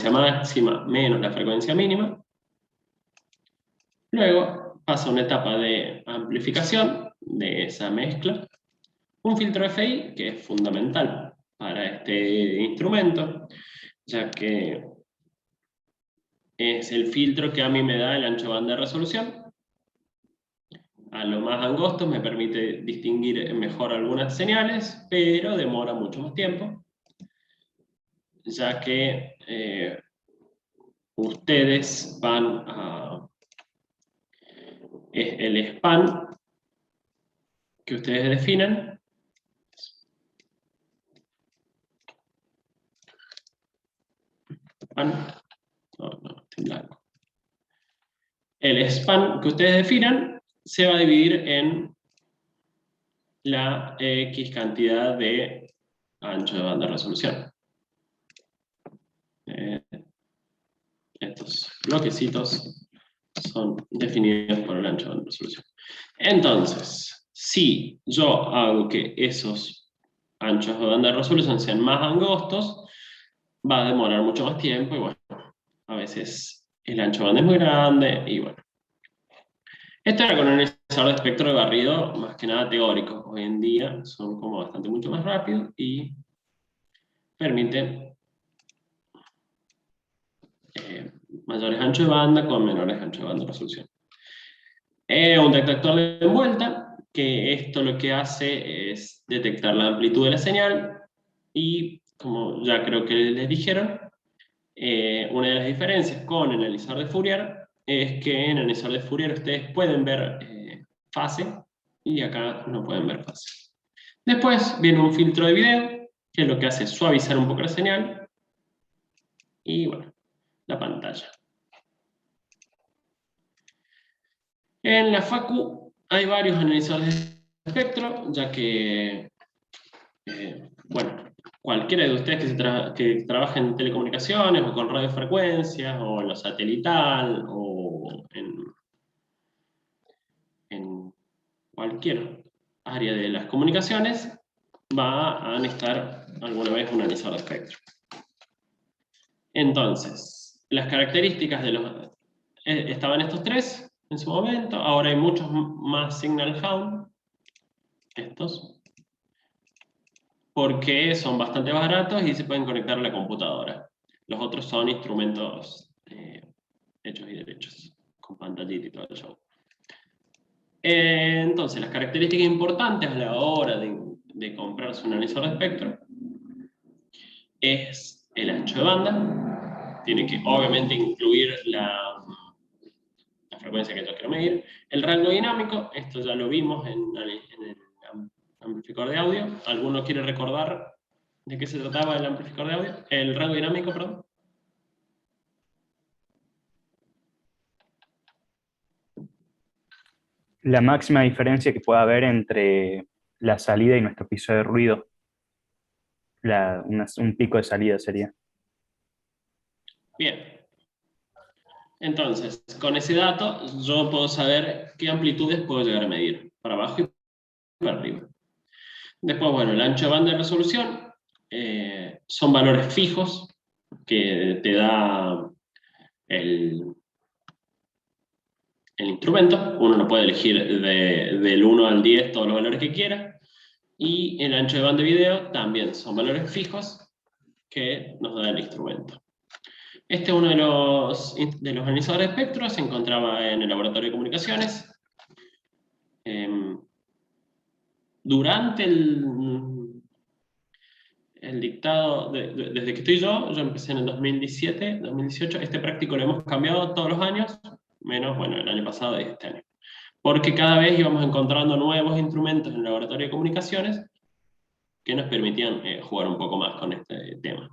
máxima menos la frecuencia mínima. Luego pasa a una etapa de amplificación de esa mezcla. Un filtro FI, que es fundamental para este instrumento, ya que es el filtro que a mí me da el ancho de banda de resolución. A lo más angosto me permite distinguir mejor algunas señales, pero demora mucho más tiempo, ya que ustedes van a... el span que ustedes definen estoy en blanco. El span que ustedes definan se va a dividir en la X cantidad de ancho de banda de resolución. Estos bloquecitos son definidos por el ancho de banda de resolución. Entonces, si yo hago que esos anchos de banda de resolución sean más angostos, va a demorar mucho más tiempo y bueno, a veces el ancho de banda es muy grande y bueno. Esto era con un analizador de espectro de barrido, más que nada teórico. Hoy en día son como bastante mucho más rápidos y permiten mayores anchos de banda con menores anchos de banda de resolución. Un detector de envuelta, que esto lo que hace es detectar la amplitud de la señal y, como ya creo que les dijeron, una de las diferencias con el analizador de Fourier es que en el analizador de Fourier ustedes pueden ver fase y acá no pueden ver fase. Después viene un filtro de video, que lo que hace es suavizar un poco la señal y bueno, la pantalla. En la Facu hay varios analizadores de espectro, ya que, bueno, cualquiera de ustedes que trabaje en telecomunicaciones o con radiofrecuencias o en lo satelital o en cualquier área de las comunicaciones va a necesitar alguna vez un analizador de espectro. Entonces, las características de los... estaban estos tres en su momento, ahora hay muchos más Signal Hound, estos, porque son bastante baratos y se pueden conectar a la computadora. Los otros son instrumentos hechos y derechos, con pantallita y todo el show. Entonces, las características importantes a la hora de comprarse un analizador de espectro es el ancho de banda, tiene que obviamente incluir la frecuencia que yo quiero medir, el rango dinámico, esto ya lo vimos en el amplificador de audio. ¿Alguno quiere recordar de qué se trataba el amplificador de audio? El rango dinámico, perdón. La máxima diferencia que pueda haber entre la salida y nuestro piso de ruido. Un pico de salida sería. Bien. Entonces, con ese dato, yo puedo saber qué amplitudes puedo llegar a medir, para abajo y para arriba. Después, bueno, el ancho de banda de resolución son valores fijos que te da el instrumento. Uno no puede elegir del 1 al 10 todos los valores que quiera. Y el ancho de banda de video también son valores fijos que nos da el instrumento. Este es uno de los analizadores de espectro, se encontraba en el laboratorio de comunicaciones. Durante el dictado, desde que estoy yo empecé en el 2017, 2018, este práctico lo hemos cambiado todos los años, menos, bueno, el año pasado y este año. Porque cada vez íbamos encontrando nuevos instrumentos en el laboratorio de comunicaciones que nos permitían jugar un poco más con este tema.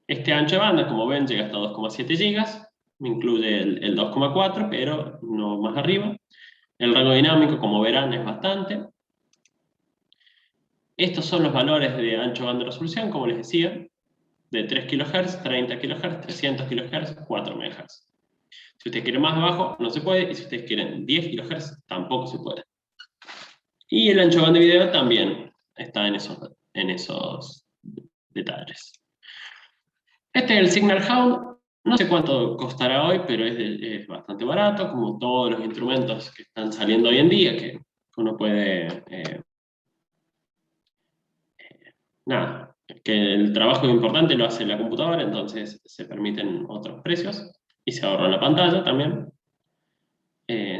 Este ancho de banda, como ven, llega hasta 2,7 GB, me incluye el 2,4, pero no más arriba. El rango dinámico, como verán, es bastante. Estos son los valores de ancho de banda de resolución, como les decía, de 3 kHz, 30 kHz, 300 kHz, 4 MHz. Si ustedes quieren más abajo, no se puede, y si ustedes quieren 10 kHz, tampoco se puede. Y el ancho de banda de video también está en esos detalles. Este es el Signal Hound. No sé cuánto costará hoy, pero es bastante barato, como todos los instrumentos que están saliendo hoy en día, que uno puede... nada, que el trabajo importante lo hace la computadora, entonces se permiten otros precios y se ahorra la pantalla también.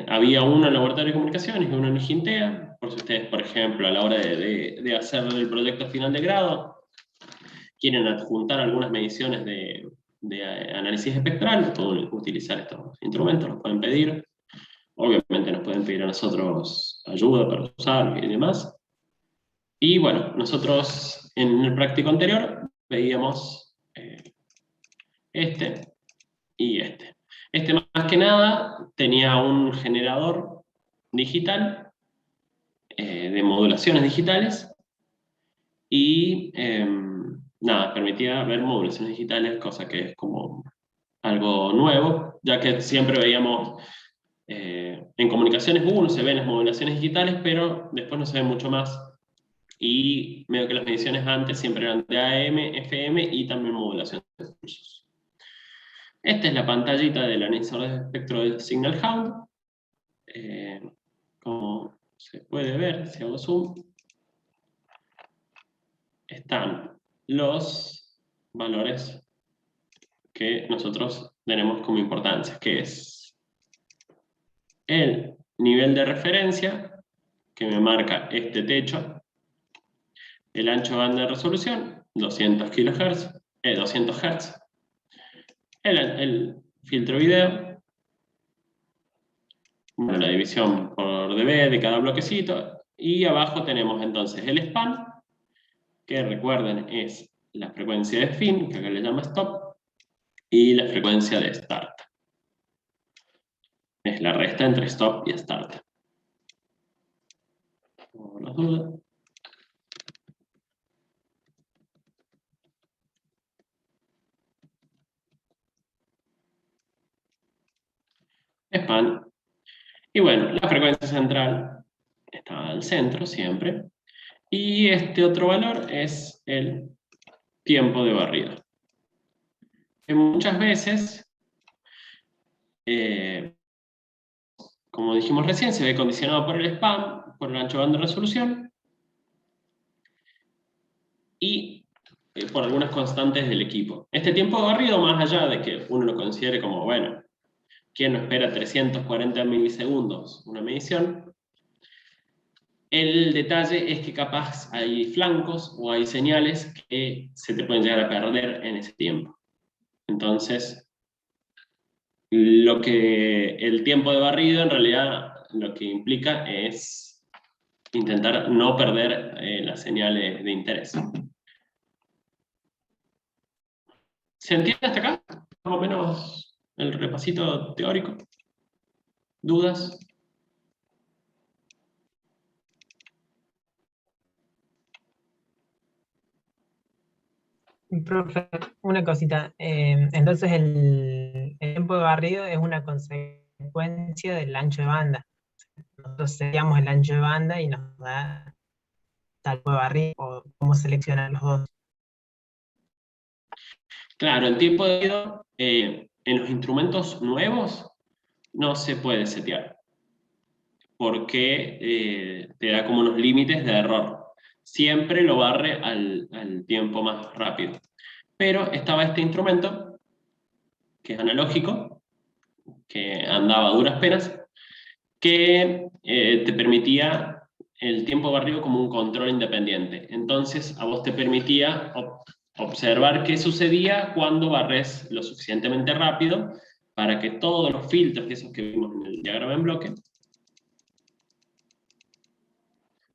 Había uno en Laboratorio de Comunicaciones y uno en Gintea, por si ustedes, por ejemplo, a la hora de hacer el proyecto final de grado, quieren adjuntar algunas mediciones de análisis espectral, pueden utilizar estos instrumentos, los pueden pedir. Obviamente nos pueden pedir a nosotros ayuda para usar y demás. Y bueno, nosotros en el práctico anterior veíamos este y este. Este más que nada tenía un generador digital de modulaciones digitales y nada, permitía ver modulaciones digitales, cosa que es como algo nuevo, ya que siempre veíamos en comunicaciones uno se ven las modulaciones digitales, pero después no se ve mucho más. Y medio que las mediciones antes siempre eran de AM, FM y también modulación de pulsos. Esta es la pantallita del analizador de espectro del Signal Hound. Como se puede ver, si hago zoom, están los valores que nosotros tenemos como importancia, que es el nivel de referencia, que me marca este techo, el ancho de banda de resolución, 200 kHz, 200 Hz, el filtro video, bueno, la división por dB de cada bloquecito, y abajo tenemos entonces el span, que recuerden es la frecuencia de fin, que acá le llama stop, y la frecuencia de start. Es la resta entre stop y start. Por las dudas. Span. Y bueno, la frecuencia central está al centro siempre. Y este otro valor es el tiempo de barrida. Que muchas veces, como dijimos recién, se ve condicionado por el spam, por el ancho de banda de resolución y por algunas constantes del equipo. Este tiempo de barrido, más allá de que uno lo considere como, bueno, ¿quién no espera 340 milisegundos una medición? El detalle es que capaz hay flancos o hay señales que se te pueden llegar a perder en ese tiempo. Entonces, el tiempo de barrido en realidad lo que implica es intentar no perder las señales de interés. ¿Se entiende hasta acá? Más o menos el repasito teórico. ¿Dudas? Profe, una cosita. Entonces el tiempo de barrido es una consecuencia del ancho de banda. Nosotros seríamos el ancho de banda y nos da tal tiempo de barrido, o cómo seleccionar los dos. Claro, el tiempo de barrido en los instrumentos nuevos no se puede setear porque te da como unos límites de error. Siempre lo barre al tiempo más rápido. Pero estaba este instrumento, que es analógico, que andaba a duras penas, que te permitía el tiempo de barrido como un control independiente. Entonces, a vos te permitía observar qué sucedía cuando barres lo suficientemente rápido para que todos los filtros, esos que vimos en el diagrama en bloque,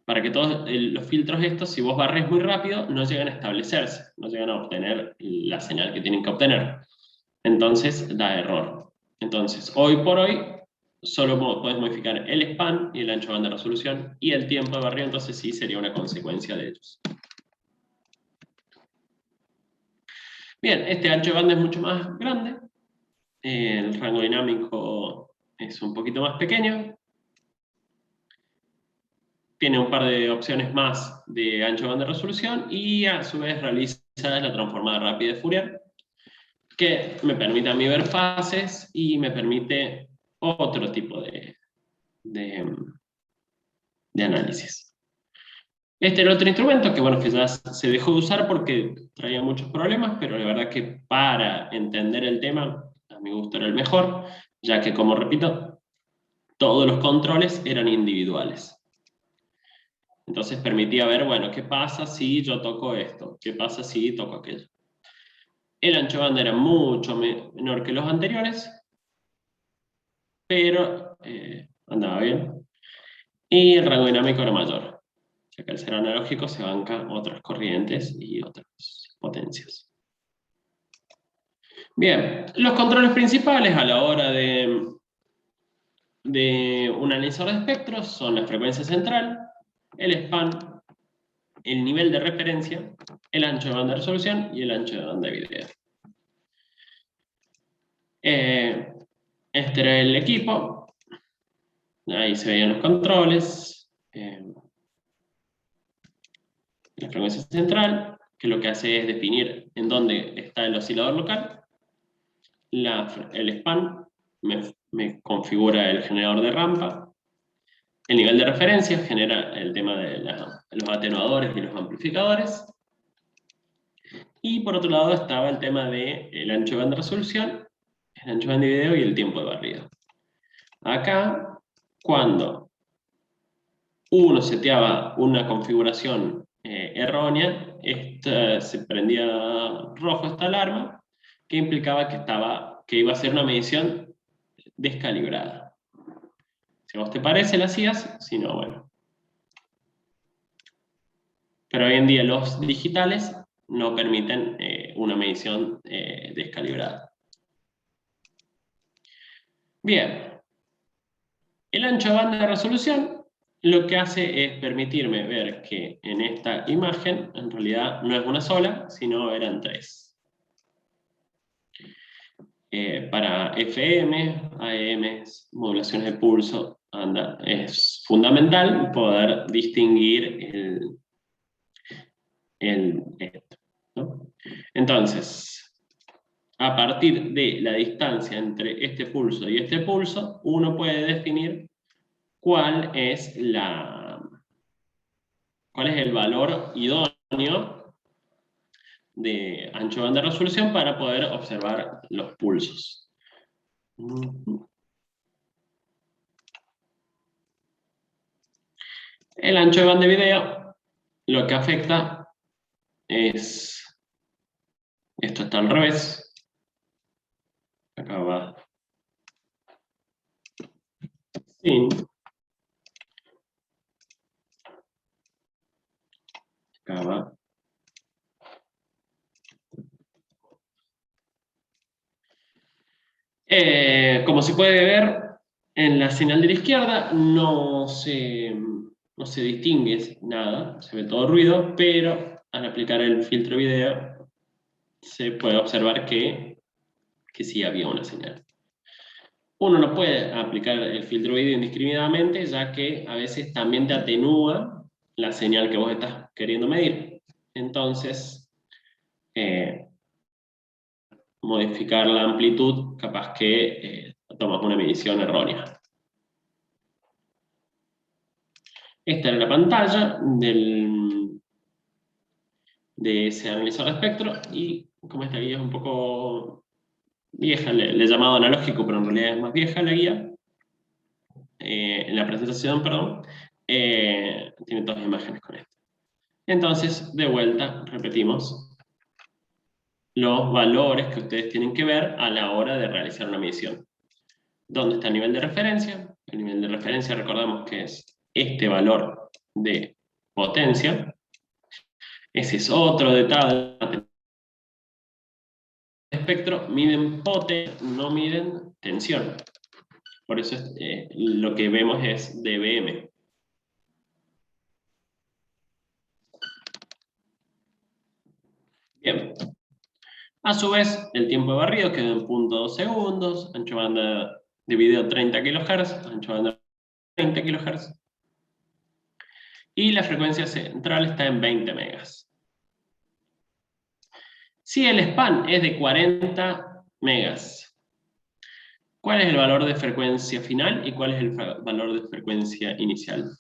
para que todos los filtros estos, si vos barres muy rápido, no llegan a establecerse, no llegan a obtener la señal que tienen que obtener. Entonces da error. Entonces, hoy por hoy, solo podés modificar el span y el ancho de banda de resolución, y el tiempo de barrido, entonces sí sería una consecuencia de ellos. Bien, este ancho de banda es mucho más grande, el rango dinámico es un poquito más pequeño, tiene un par de opciones más de ancho de banda de resolución, y a su vez realiza la transformada rápida de Fourier, que me permite a mí ver fases y me permite otro tipo de análisis. Este era otro instrumento que, bueno, que ya se dejó de usar porque traía muchos problemas, pero la verdad que para entender el tema, a mi gusto era el mejor, ya que, como repito, todos los controles eran individuales. Entonces permitía ver, bueno, ¿qué pasa si yo toco esto? ¿Qué pasa si toco aquello? El ancho de banda era mucho menor que los anteriores, pero andaba bien. Y el rango dinámico era mayor, ya que al ser analógico se banca otras corrientes y otras potencias. Bien, los controles principales a la hora de un analizador de espectros son la frecuencia central, el span, el nivel de referencia, el ancho de banda de resolución y el ancho de banda de video. Este era el equipo. Ahí se veían los controles. La frecuencia central, que lo que hace es definir en dónde está el oscilador local. El span me configura el generador de rampa. El nivel de referencia genera el tema de los atenuadores y los amplificadores. Y por otro lado estaba el tema del ancho de banda de resolución, el ancho de banda de video y el tiempo de barrido. Acá, cuando uno seteaba una configuración errónea, se prendía rojo esta alarma, que implicaba que iba a ser una medición descalibrada. Si a vos te parece, la hacías, si no, bueno. Pero hoy en día los digitales no permiten una medición descalibrada. Bien. El ancho de banda de resolución lo que hace es permitirme ver que en esta imagen, en realidad no es una sola, sino eran tres. Para FM, AM, modulaciones de pulso, es fundamental poder distinguir esto, ¿no? Entonces, a partir de la distancia entre este pulso y este pulso, uno puede definir cuál es el valor idóneo de ancho de banda de resolución para poder observar los pulsos. El ancho de banda de video lo que afecta es, esto está al revés, acá va sin, acá va como se puede ver en la señal de la izquierda no se distingue nada, se ve todo ruido, pero al aplicar el filtro video se puede observar que sí había una señal. Uno no puede aplicar el filtro video indiscriminadamente, ya que a veces también te atenúa la señal que vos estás queriendo medir. Entonces, modificar la amplitud, capaz que tomas una medición errónea. Esta era la pantalla de ese analizador de espectro, y como esta guía es un poco vieja, le he llamado analógico, pero en realidad es más vieja la guía, en la presentación, perdón, tiene todas las imágenes con esto. Entonces, de vuelta, repetimos los valores que ustedes tienen que ver a la hora de realizar una medición. ¿Dónde está el nivel de referencia? El nivel de referencia, recordamos que es este valor de potencia. Ese es otro detalle. El espectro miden potencia, no miden tensión. Por eso lo que vemos es dBm. Bien. A su vez, el tiempo de barrido quedó en 0.2 segundos, ancho de banda de video 30 kHz, ancho de banda 30 kHz. Y la frecuencia central está en 20 megas. Si el span es de 40 megas, ¿cuál es el valor de frecuencia final y cuál es el valor de frecuencia inicial?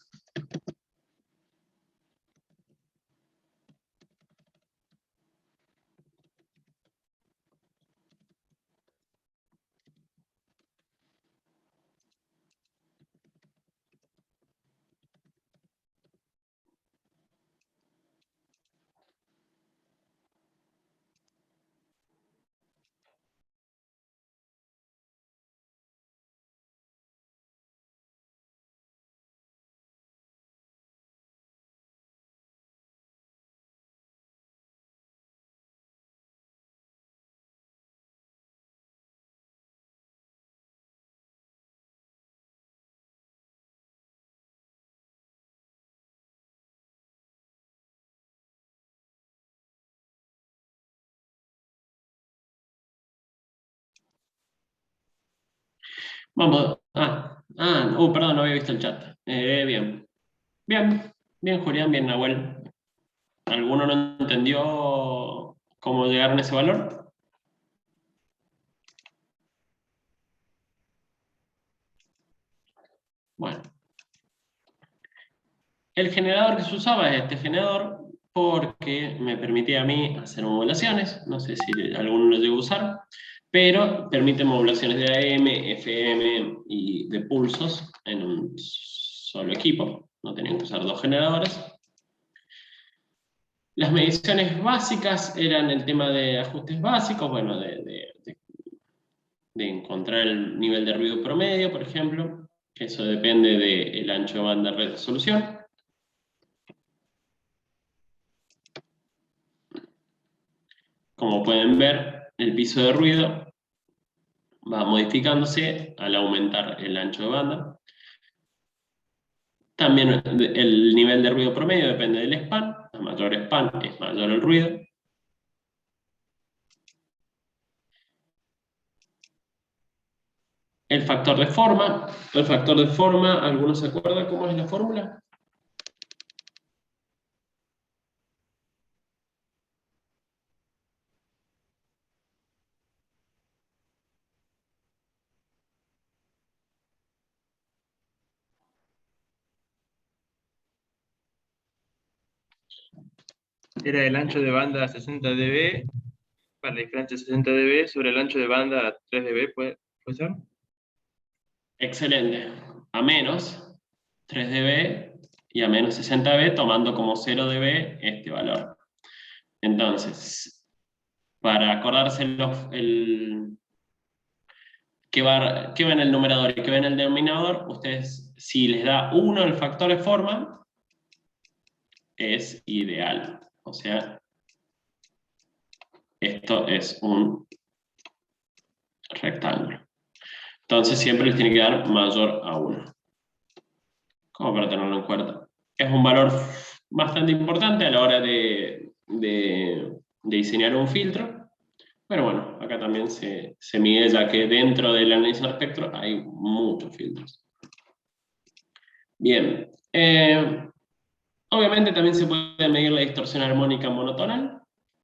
Vamos, perdón, no había visto el chat. Bien, bien, Julián, bien, Nahuel. ¿Alguno no entendió cómo llegaron a ese valor? Bueno. El generador que se usaba es este generador porque me permitía a mí hacer modulaciones, no sé si alguno lo llegó a usar, pero permite modulaciones de AM, FM y de pulsos en un solo equipo, no tenían que usar dos generadores. Las mediciones básicas eran el tema de ajustes básicos, bueno, de encontrar el nivel de ruido promedio, por ejemplo, que eso depende del ancho de banda de resolución. Como pueden ver, el piso de ruido va modificándose al aumentar el ancho de banda. También el nivel de ruido promedio depende del span. A mayor span es mayor el ruido. El factor de forma. El factor de forma, ¿algunos se acuerdan cómo es la fórmula? Era el ancho de banda 60 dB, para la diferencia 60 dB sobre el ancho de banda 3 dB, ¿puede ser? Excelente. A menos 3 dB y a menos 60 dB, tomando como 0 dB este valor. Entonces, para acordarse qué va en el numerador y qué va en el denominador, ustedes, si les da 1 el factor de forma, es ideal. O sea, esto es un rectángulo. Entonces siempre les tiene que dar mayor a 1. Como para tenerlo en cuenta. Es un valor bastante importante a la hora de diseñar un filtro. Pero bueno, acá también se mide, ya que dentro del análisis de espectro hay muchos filtros. Bien. Obviamente también se puede medir la distorsión armónica monotonal,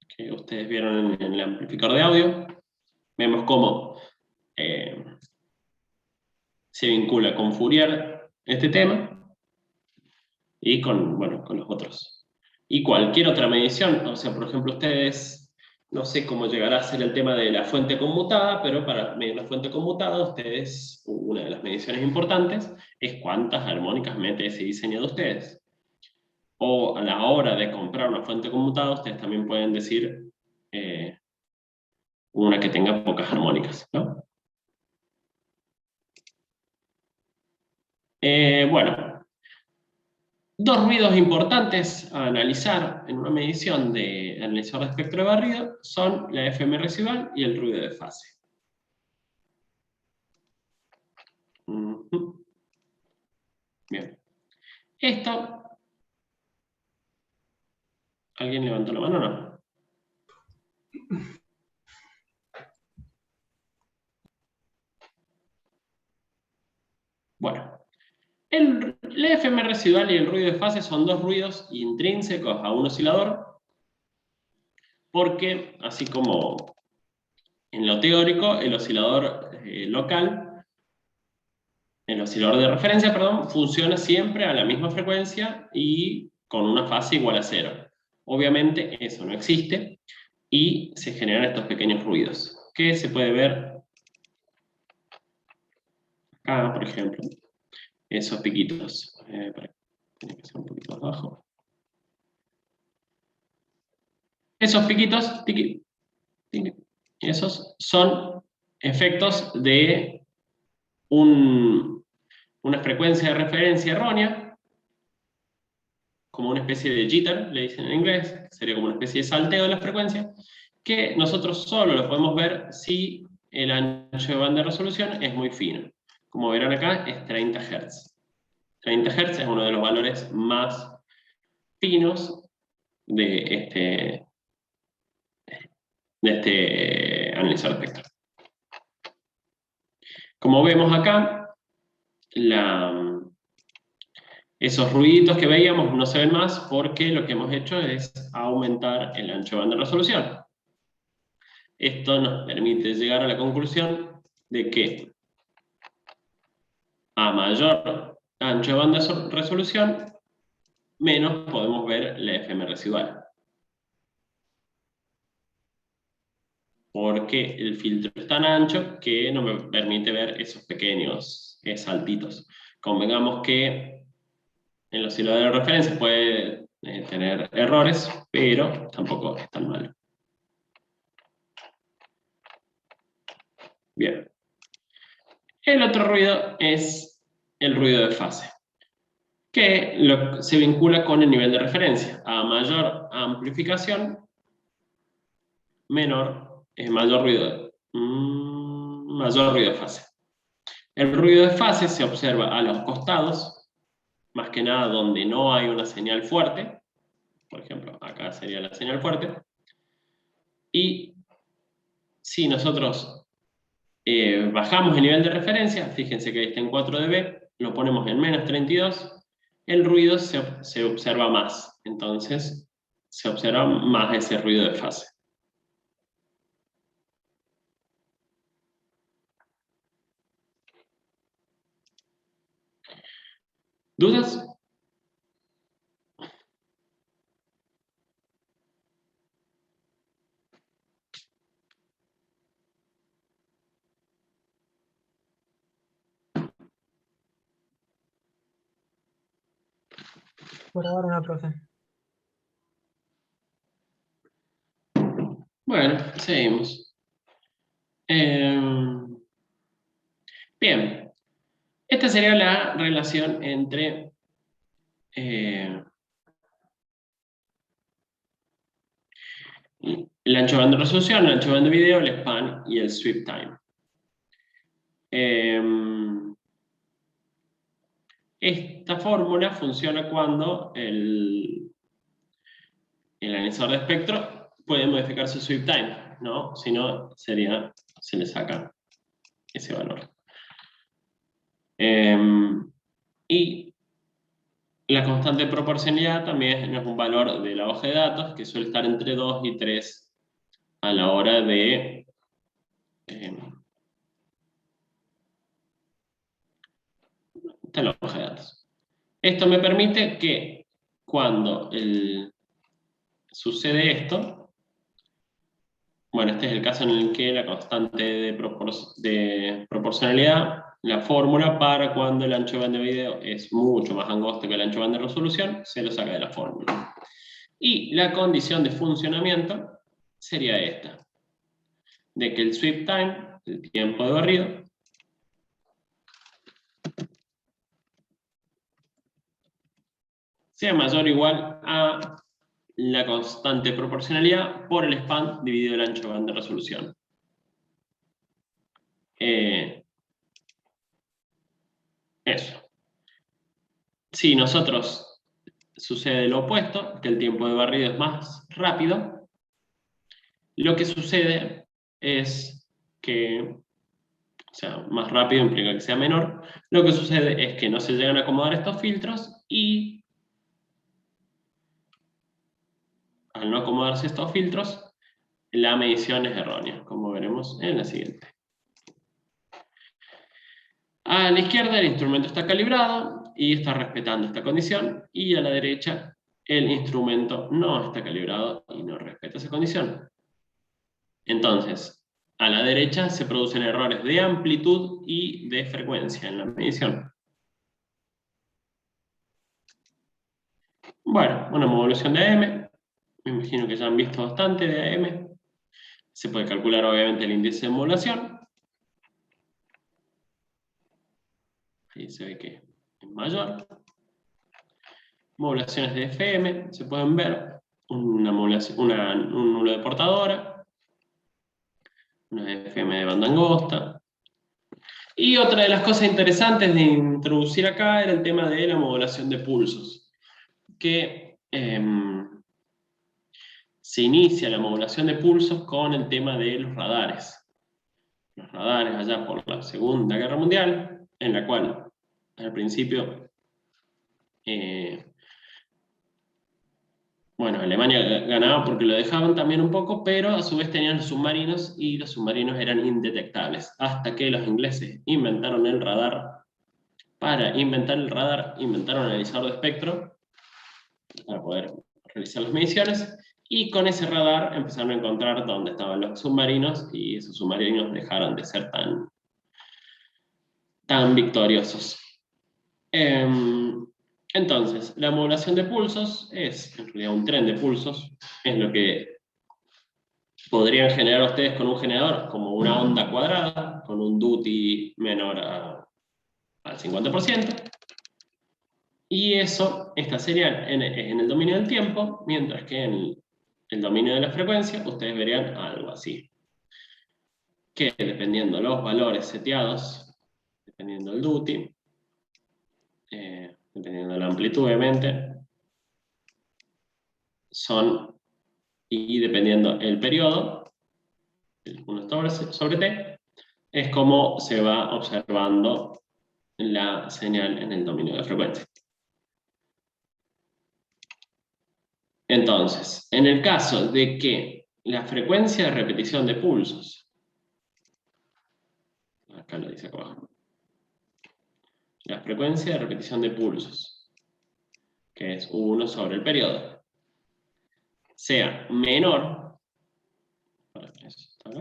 que ustedes vieron en el amplificador de audio. Vemos cómo se vincula con Fourier este tema y con los otros. Y cualquier otra medición, o sea, por ejemplo, ustedes, no sé cómo llegará a ser el tema de la fuente conmutada, pero para medir la fuente conmutada, ustedes, una de las mediciones importantes es cuántas armónicas mete ese diseño de ustedes. O a la hora de comprar una fuente conmutada, ustedes también pueden decir una que tenga pocas armónicas, ¿no? Bueno, dos ruidos importantes a analizar en una medición de analizador de espectro de barrido son la FM residual y el ruido de fase. Bien. Esto... ¿Alguien levantó la mano o no? Bueno. El FM residual y el ruido de fase son dos ruidos intrínsecos a un oscilador porque así como en lo teórico, el oscilador local, el oscilador de referencia, perdón, funciona siempre a la misma frecuencia y con una fase igual a 0. Obviamente eso no existe y se generan estos pequeños ruidos, que se puede ver acá, por ejemplo, esos piquitos. Tiene que ser un poquito más abajo. Esos piquitos, esos son efectos de una frecuencia de referencia errónea, como una especie de jitter, le dicen en inglés, que sería como una especie de salteo de la frecuencia, que nosotros solo lo podemos ver si el ancho de banda de resolución es muy fino. Como verán acá, es 30 Hz. 30 Hz es uno de los valores más finos de este analizador de espectro. Como vemos acá, esos ruiditos que veíamos no se ven más porque lo que hemos hecho es aumentar el ancho de banda de resolución. Esto nos permite llegar a la conclusión de que a mayor ancho de banda de resolución, menos podemos ver la FM residual. Porque el filtro es tan ancho que no me permite ver esos pequeños saltitos. Convengamos que el oscilador de referencia puede tener errores, pero tampoco es tan malo. Bien. El otro ruido es el ruido de fase, que se vincula con el nivel de referencia. A mayor amplificación, mayor ruido de fase. El ruido de fase se observa a los costados, más que nada donde no hay una señal fuerte. Por ejemplo, acá sería la señal fuerte. Y si nosotros bajamos el nivel de referencia, fíjense que ahí está en 4 dB, lo ponemos en menos 32, el ruido se observa más. Entonces, se observa más ese ruido de fase. ¿Dudas? Por ahora no, profe. Bueno, seguimos. Bien. Esta sería la relación entre el ancho de banda de resolución, el ancho de banda de video, el span y el sweep time. Esta fórmula funciona cuando el analizador de espectro puede modificar su sweep time, ¿no? Si no, se le saca ese valor. Y la constante de proporcionalidad también es un valor de la hoja de datos que suele estar entre 2 y 3 a la hora de está en la hoja de datos. Esto me permite que cuando sucede esto, bueno, este es el caso en el que la constante de proporcionalidad, la fórmula para cuando el ancho de banda de video es mucho más angosto que el ancho de banda de resolución, se lo saca de la fórmula. Y la condición de funcionamiento sería esta, de que el sweep time, el tiempo de barrido, sea mayor o igual a la constante de proporcionalidad por el span dividido el ancho de banda de resolución. Eso. Si nosotros sucede lo opuesto, que el tiempo de barrido es más rápido, lo que sucede es que, o sea, más rápido implica que sea menor, lo que sucede es que no se llegan a acomodar estos filtros y al no acomodarse estos filtros, la medición es errónea, como veremos en la siguiente. A la izquierda el instrumento está calibrado y está respetando esta condición, y a la derecha el instrumento no está calibrado y no respeta esa condición. Entonces, a la derecha se producen errores de amplitud y de frecuencia en la medición. Bueno, una modulación de AM, me imagino que ya han visto bastante de AM. Se puede calcular obviamente el índice de modulación. Ahí se ve que es mayor. Modulaciones de FM, se pueden ver. Una modulación, un nulo de portadora. Una FM de banda angosta. Y otra de las cosas interesantes de introducir acá era el tema de la modulación de pulsos. Que se inicia la modulación de pulsos con el tema de los radares. Los radares allá por la Segunda Guerra Mundial, en la cual al principio, bueno, Alemania ganaba porque lo dejaban también un poco, pero a su vez tenían los submarinos y los submarinos eran indetectables, hasta que los ingleses inventaron el radar. Para inventar el radar, inventaron el analizador de espectro para poder realizar las mediciones, y con ese radar empezaron a encontrar dónde estaban los submarinos, y esos submarinos dejaron de ser tan victoriosos. Entonces, la modulación de pulsos es en realidad un tren de pulsos, es lo que podrían generar ustedes con un generador, como una onda cuadrada, con un duty menor al 50%, y eso, esta señal en el dominio del tiempo, mientras que en el dominio de la frecuencia ustedes verían algo así, que dependiendo los valores seteados, dependiendo del duty, dependiendo de la amplitud obviamente, y dependiendo el periodo, el 1 sobre t, es como se va observando la señal en el dominio de frecuencia. Entonces, en el caso de que la frecuencia de repetición de pulsos, acá lo dice acá abajo, la frecuencia de repetición de pulsos, que es 1 sobre el periodo, sea menor, ahí está,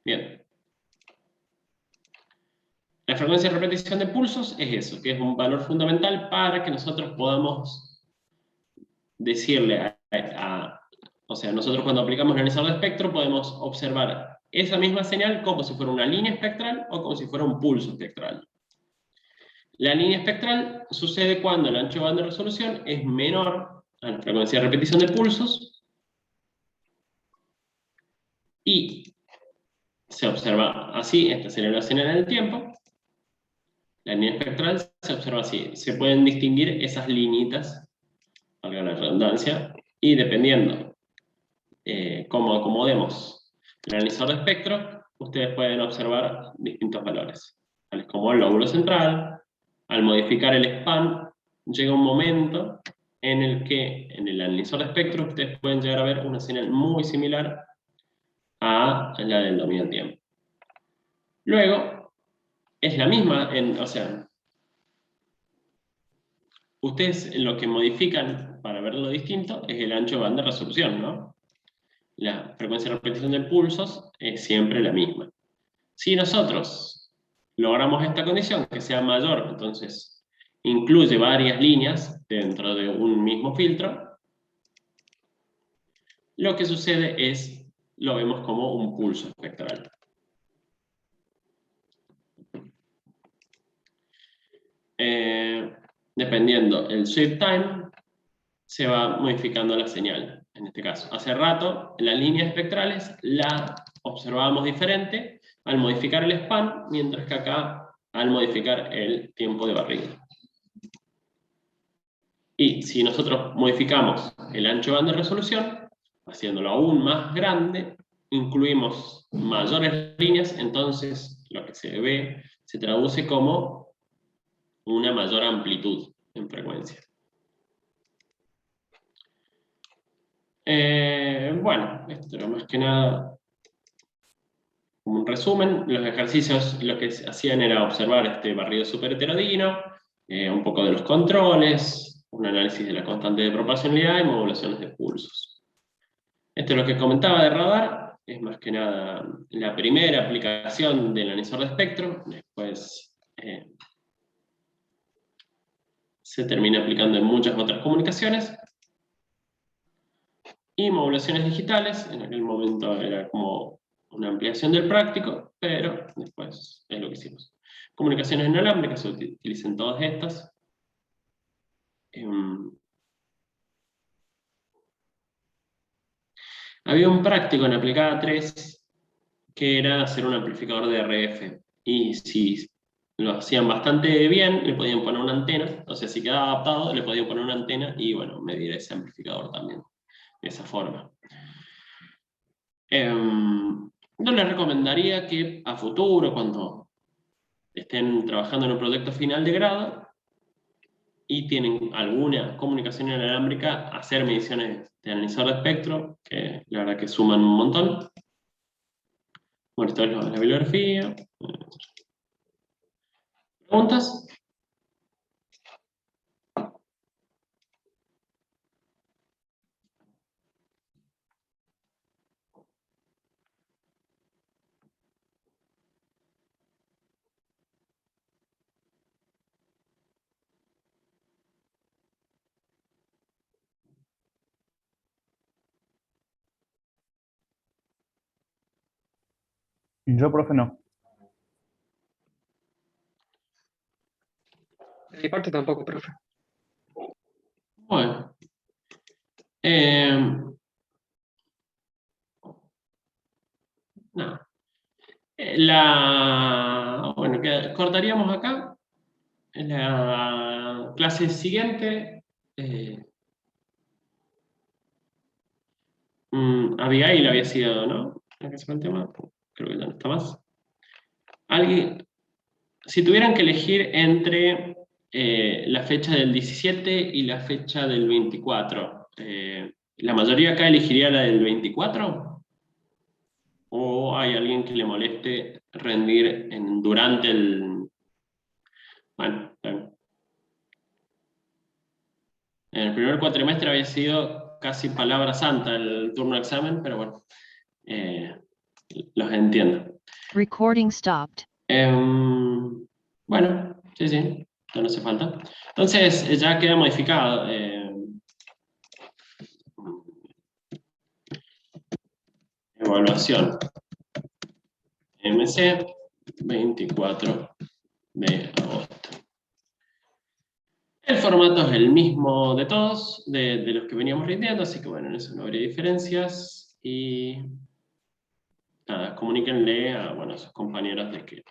bien. La frecuencia de repetición de pulsos es eso, que es un valor fundamental para que nosotros podamos decirle o sea, nosotros cuando aplicamos el analizador de espectro podemos observar esa misma señal como si fuera una línea espectral o como si fuera un pulso espectral. La línea espectral sucede cuando el ancho de banda de resolución es menor a la frecuencia de repetición de pulsos, y se observa así. Esta sería la señal en el tiempo. La línea espectral se observa así. Se pueden distinguir esas liñitas, valga la redundancia, y dependiendo cómo acomodemos el analizador de espectro, ustedes pueden observar distintos valores, tales como el lóbulo central. Al modificar el span, llega un momento en el que en el analizador de espectro ustedes pueden llegar a ver una señal muy similar a la del dominio del tiempo. Luego, es la misma, o sea, ustedes lo que modifican para verlo distinto es el ancho de banda de resolución, ¿no? La frecuencia de repetición de pulsos es siempre la misma. Si nosotros logramos esta condición, que sea mayor, entonces incluye varias líneas dentro de un mismo filtro, lo que sucede es, lo vemos como un pulso espectral. Dependiendo el sweep time, se va modificando la señal. En este caso, hace rato, las líneas espectrales la observábamos diferente al modificar el span, mientras que acá, al modificar el tiempo de barrido. Y si nosotros modificamos el ancho de banda de resolución, haciéndolo aún más grande, incluimos mayores líneas, entonces lo que se ve se traduce como una mayor amplitud en frecuencia. Bueno, esto era más que nada como un resumen. Los ejercicios lo que hacían era observar este barrido super heterodino, un poco de los controles, un análisis de la constante de proporcionalidad y modulaciones de pulsos. Esto es lo que comentaba de radar, es más que nada la primera aplicación del ionisor de espectro, después se termina aplicando en muchas otras comunicaciones. Y modulaciones digitales, en aquel momento era como una ampliación del práctico, pero después es lo que hicimos. Comunicaciones inalámbricas, se utilizan todas estas. Había un práctico en aplicada 3 que era hacer un amplificador de RF. Y si lo hacían bastante bien, le podían poner una antena, o sea, si quedaba adaptado, le podían poner una antena y, bueno, medir ese amplificador también, de esa forma. Yo les recomendaría que a futuro, cuando estén trabajando en un proyecto final de grado y tienen alguna comunicación inalámbrica, hacer mediciones de analizador de espectro, que la verdad que suman un montón. Bueno, esto es la bibliografía. ¿Preguntas? Yo, profe, no. De mi parte tampoco, profe. Bueno. Nada. Bueno, cortaríamos acá. En la clase siguiente, Abigail había sido, ¿no? ¿La que se fue el tema? Creo que ya no está más. Alguien, si tuvieran que elegir entre la fecha del 17 y la fecha del 24, ¿la mayoría acá elegiría la del 24? ¿O hay alguien que le moleste rendir durante el... Bueno, en el primer cuatrimestre había sido casi palabra santa el turno de examen, pero bueno, los entiendo. Recording stopped. Bueno, sí, ya no hace falta. Entonces, ya queda modificado. Evaluación. MC, 24 de agosto. El formato es el mismo de todos, de los que veníamos rindiendo, así que bueno, en eso no habría diferencias. Y nada, comuníquenle a, bueno, a sus compañeros de que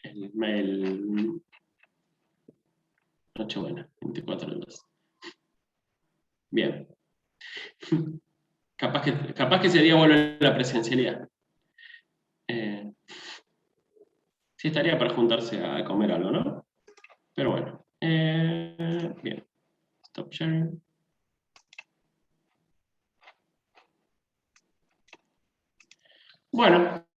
el mail... Nochebuena, 24 de agosto. Bien. Capaz que ese día vuelve la presencialidad. Sí estaría para juntarse a comer algo, ¿no? Pero bueno. Bien. Stop sharing. Bueno.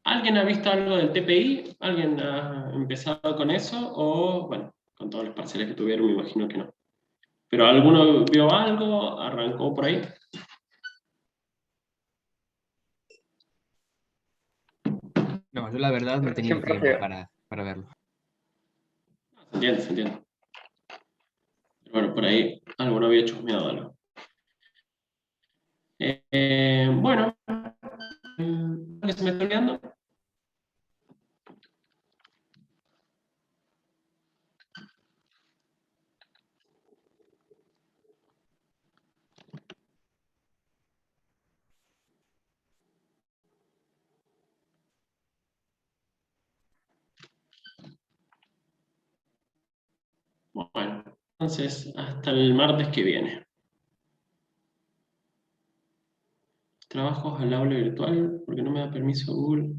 ¿Alguien ha visto algo del TPI? ¿Alguien ha empezado con eso? O, bueno, con todos los parciales que tuvieron, me imagino que no. ¿Pero alguno vio algo? ¿Arrancó por ahí? No, yo la verdad no he tenido Siempre tiempo profe. para verlo. Se entiende. Pero bueno, por ahí alguno había chusmeado algo. Bueno, ¿qué se me está olvidando? Bueno, entonces hasta el martes que viene. Trabajos al aula virtual, porque no me da permiso Google.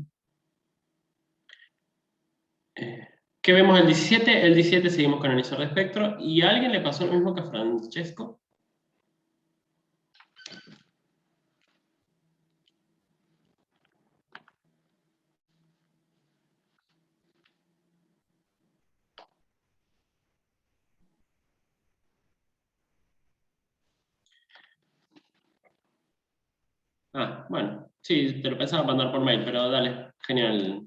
¿Qué vemos el 17? El 17 seguimos con el emisor de espectro. ¿Y a alguien le pasó lo mismo que a Francesco? Ah, bueno. Sí, te lo pensaba mandar por mail, pero dale. Genial,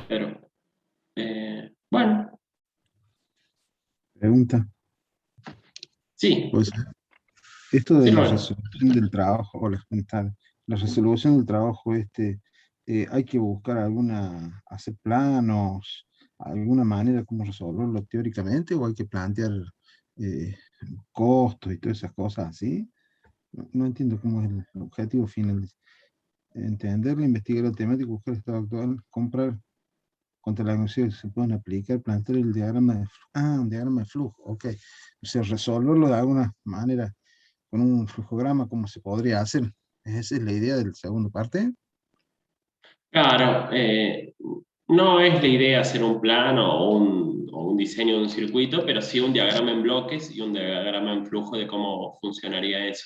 Pedro. Bueno, Pregunta, sí. pues, esto Sí, de la Rubén. resolución del trabajo, o la resolución del trabajo, hay que buscar hacer planos, alguna manera como resolverlo teóricamente, o hay que plantear eh, costos y todas esas cosas así. No entiendo cómo es el objetivo final. Entenderlo, investigar la temática, buscar el estado actual, comprar contra la que se pueden aplicar, plantear el diagrama de flujo. Ah, un diagrama de flujo, ok. O sea, resolverlo de alguna manera con un flujograma, como se podría hacer. Esa es la idea del segundo parte. Claro, no es la idea hacer un plano o un diseño de un circuito, pero sí un diagrama en bloques y un diagrama en flujo de cómo funcionaría eso.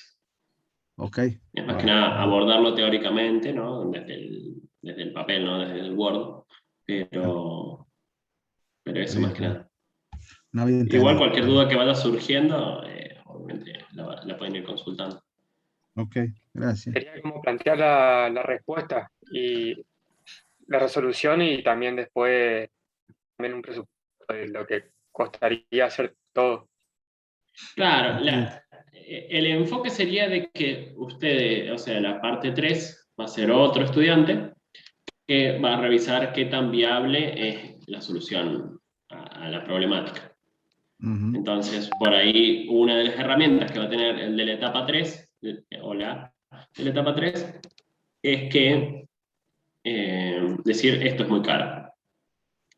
Ok. Es más que nada abordarlo teóricamente, ¿no? Desde el papel, ¿no? Desde el Word, pero eso más que nada. No había Igual entendido. cualquier duda que vaya surgiendo, obviamente la pueden ir consultando. Ok, gracias. Sería como plantear la respuesta y la resolución y también después también un presupuesto de lo que costaría hacer todo. Claro, Ok. el enfoque sería de que ustedes, o sea, la parte 3 va a ser otro estudiante que va a revisar qué tan viable es la solución a la problemática. Ujú. Entonces, por ahí, una de las herramientas que va a tener el de la etapa 3, o la de la etapa 3, es que decir esto es muy caro.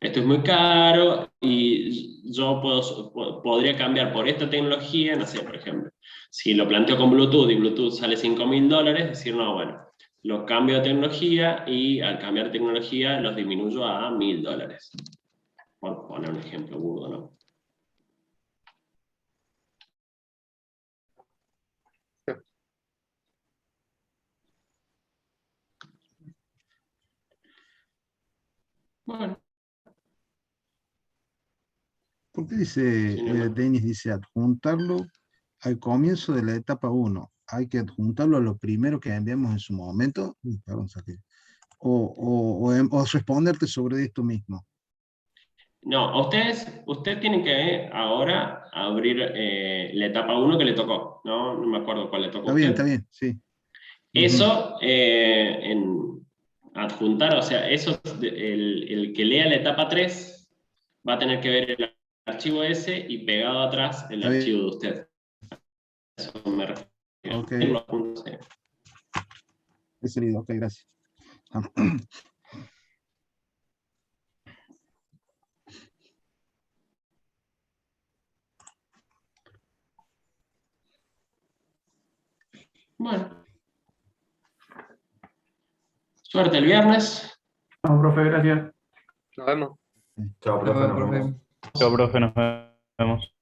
Esto es muy caro y yo podría cambiar por esta tecnología, no sé, por ejemplo, si lo planteo con Bluetooth y Bluetooth sale $5.000, decir, no, bueno, lo cambio de tecnología y al cambiar de tecnología los disminuyo a $1.000. Por poner un ejemplo burdo, ¿no? Bueno, ¿Por qué dice, si no, no. Denis dice adjuntarlo al comienzo de la etapa 1? Hay que adjuntarlo a lo primero que enviamos en su momento. Uy, perdón, saqué. O responderte sobre esto mismo. No, ustedes tienen que ahora abrir la etapa 1 que le tocó, ¿no? No me acuerdo cuál le tocó a Está usted. bien, sí. Ujú. Eso, en adjuntar, o sea, el que lea la etapa 3 va a tener que ver el archivo ese y pegado atrás el Está bien. archivo de usted. Eso me refiero. Ok. Lo adjunto, sí. He salido, ok, gracias. Bueno, suerte el viernes. No, profe, gracias. Nos vemos. Chao, profe, Chao, nos profe. vemos. Chao, profe, nos vemos.